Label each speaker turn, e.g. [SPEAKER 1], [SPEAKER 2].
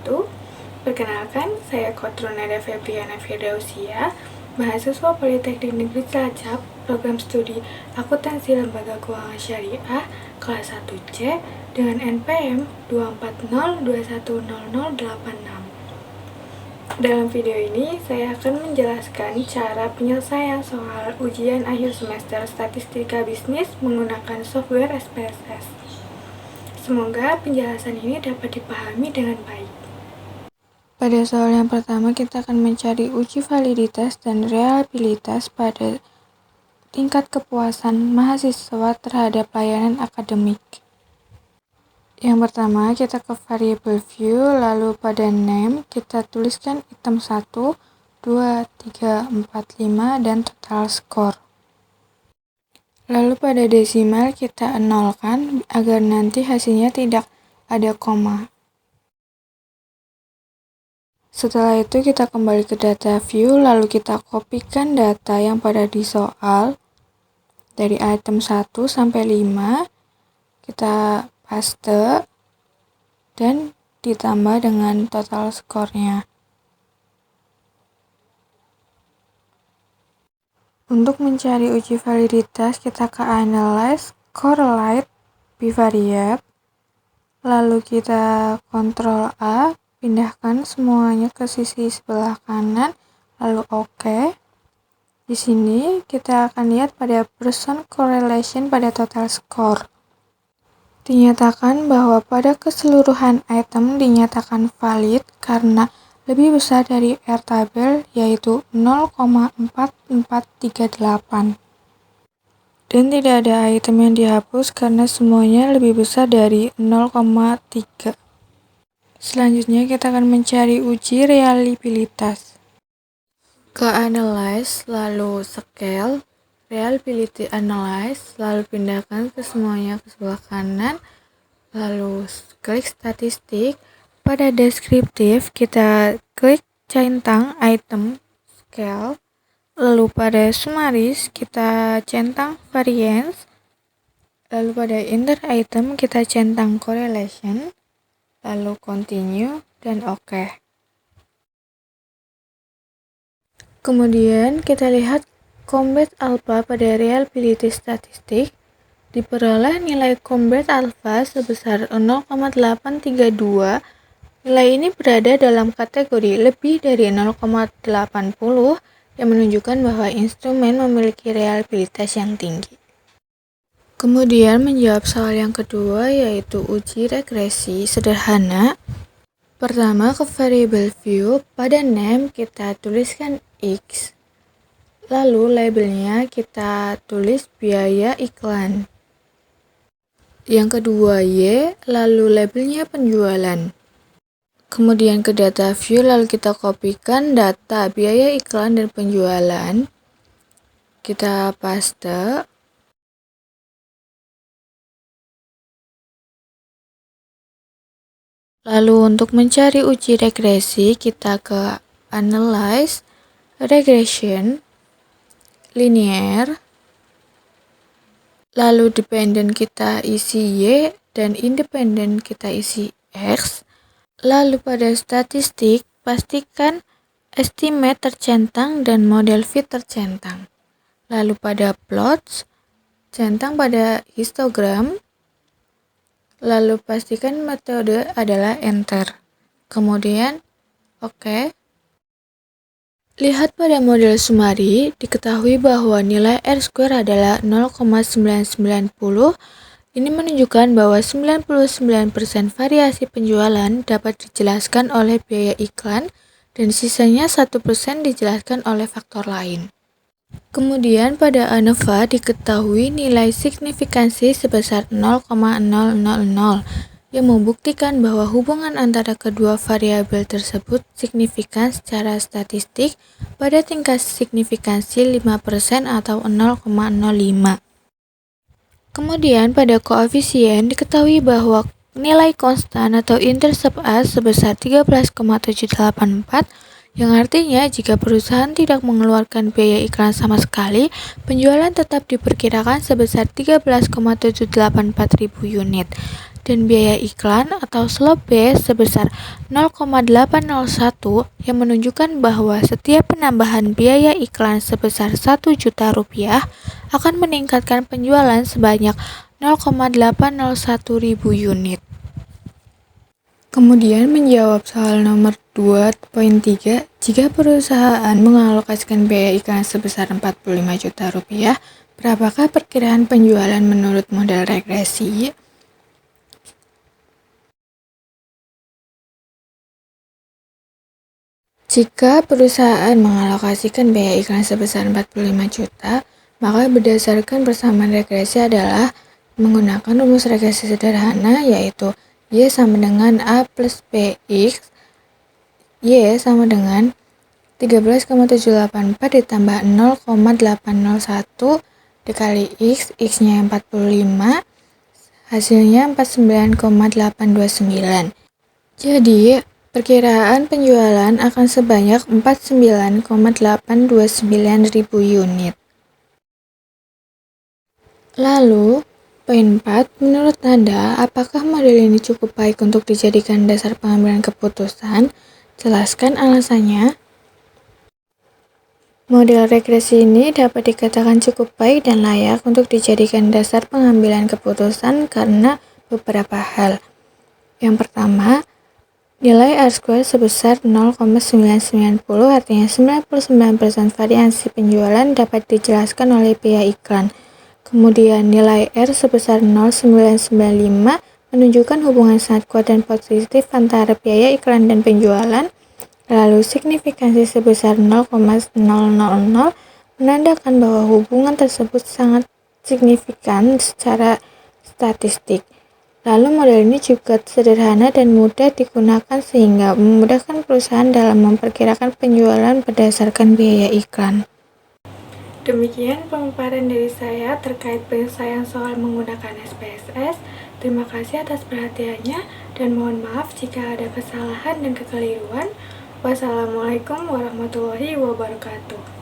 [SPEAKER 1] wabarakatuh. Perkenalkan, saya Kotrunada Febriana Firdausia, mahasiswa Politeknik Negeri Cilacap, program studi Akuntansi Lembaga Keuangan Syariah, kelas 1C, dengan NPM 240210086. Dalam video ini, saya akan menjelaskan cara penyelesaian soal ujian akhir semester Statistika Bisnis menggunakan software SPSS. Semoga penjelasan ini dapat dipahami dengan baik. Pada soal yang pertama, kita akan mencari uji validitas dan reliabilitas pada tingkat kepuasan mahasiswa terhadap layanan akademik. Yang pertama, kita ke variable view, lalu pada name, kita tuliskan item 1, 2, 3, 4, 5, dan total score. Lalu pada desimal, kita nolkan agar nanti hasilnya tidak ada koma. Setelah itu, kita kembali ke data view, lalu kita kopikan data yang pada di soal dari item 1 sampai 5, kita paste dan ditambah dengan total skornya. Untuk mencari uji validitas, kita ke analyze, correlate, bivariate, lalu kita Ctrl A, pindahkan semuanya ke sisi sebelah kanan, lalu OK. Di sini kita akan lihat pada percent correlation pada total score. Dinyatakan bahwa pada keseluruhan item dinyatakan valid karena lebih besar dari R tabel, yaitu 0,4438. Dan tidak ada item yang dihapus karena semuanya lebih besar dari 0,3. Selanjutnya kita akan mencari uji reliabilitas. Ke analyze, lalu scale, reliability analyze, lalu pindahkan ke semuanya ke sebelah kanan, lalu klik statistik. Pada deskriptif, kita klik centang item scale, lalu pada summaries, kita centang variance, lalu pada inter item, kita centang correlation, lalu continue, dan OK. Kemudian kita lihat combat alpha pada reliability statistik, diperoleh nilai combat alpha sebesar 0,832. Nilai ini berada dalam kategori lebih dari 0,80 yang menunjukkan bahwa instrumen memiliki reliabilitas yang tinggi. Kemudian menjawab soal yang kedua, yaitu uji regresi sederhana. Pertama, ke variable view, pada name kita tuliskan X, lalu labelnya kita tulis biaya iklan. Yang kedua Y, lalu labelnya penjualan. Kemudian ke data view, lalu kita kopikan data biaya iklan dan penjualan. Kita paste. Lalu untuk mencari uji regresi, kita ke analyze, regression, linear. Lalu dependent kita isi Y dan independent kita isi X. Lalu pada statistik, pastikan estimate tercentang dan model fit tercentang. Lalu pada plots, centang pada histogram. Lalu pastikan metode adalah enter. Kemudian OK. Lihat pada model summary, diketahui bahwa nilai R-square adalah 0,990. Ini menunjukkan bahwa 99% variasi penjualan dapat dijelaskan oleh biaya iklan dan sisanya 1% dijelaskan oleh faktor lain. Kemudian pada ANOVA diketahui nilai signifikansi sebesar 0,000 yang membuktikan bahwa hubungan antara kedua variabel tersebut signifikan secara statistik pada tingkat signifikansi 5% atau 0,05. Kemudian pada koefisien diketahui bahwa nilai konstan atau intercept A sebesar 13,784, yang artinya jika perusahaan tidak mengeluarkan biaya iklan sama sekali, penjualan tetap diperkirakan sebesar 13,784 ribu unit. dan biaya iklan atau slop B sebesar 0,801 yang menunjukkan bahwa setiap penambahan biaya iklan sebesar 1 juta rupiah akan meningkatkan penjualan sebanyak 0,801 ribu unit. Kemudian menjawab soal nomor 2.3, jika perusahaan mengalokasikan biaya iklan sebesar 45 juta rupiah, berapakah perkiraan penjualan menurut model regresi? Jika perusahaan mengalokasikan biaya iklan sebesar 45 juta, maka berdasarkan persamaan regresi adalah menggunakan rumus regresi sederhana, yaitu Y sama dengan A plus BX, Y sama dengan 13,784 ditambah 0,801 dikali X, X-nya 45, hasilnya 49,829. Jadi, perkiraan penjualan akan sebanyak 49,829 ribu unit. Lalu, poin 4, menurut Anda, apakah model ini cukup baik untuk dijadikan dasar pengambilan keputusan? Jelaskan alasannya. Model regresi ini dapat dikatakan cukup baik dan layak untuk dijadikan dasar pengambilan keputusan karena beberapa hal. Yang pertama, nilai R-square sebesar 0,990, artinya 99% variansi penjualan dapat dijelaskan oleh biaya iklan. Kemudian nilai R sebesar 0,995 menunjukkan hubungan sangat kuat dan positif antara biaya iklan dan penjualan. Lalu signifikansi sebesar 0,000 menandakan bahwa hubungan tersebut sangat signifikan secara statistik. Lalu model ini juga sederhana dan mudah digunakan sehingga memudahkan perusahaan dalam memperkirakan penjualan berdasarkan biaya iklan. Demikian pemaparan dari saya terkait penyelesaian soal menggunakan SPSS. Terima kasih atas perhatiannya dan mohon maaf jika ada kesalahan dan kekeliruan. Wassalamualaikum warahmatullahi wabarakatuh.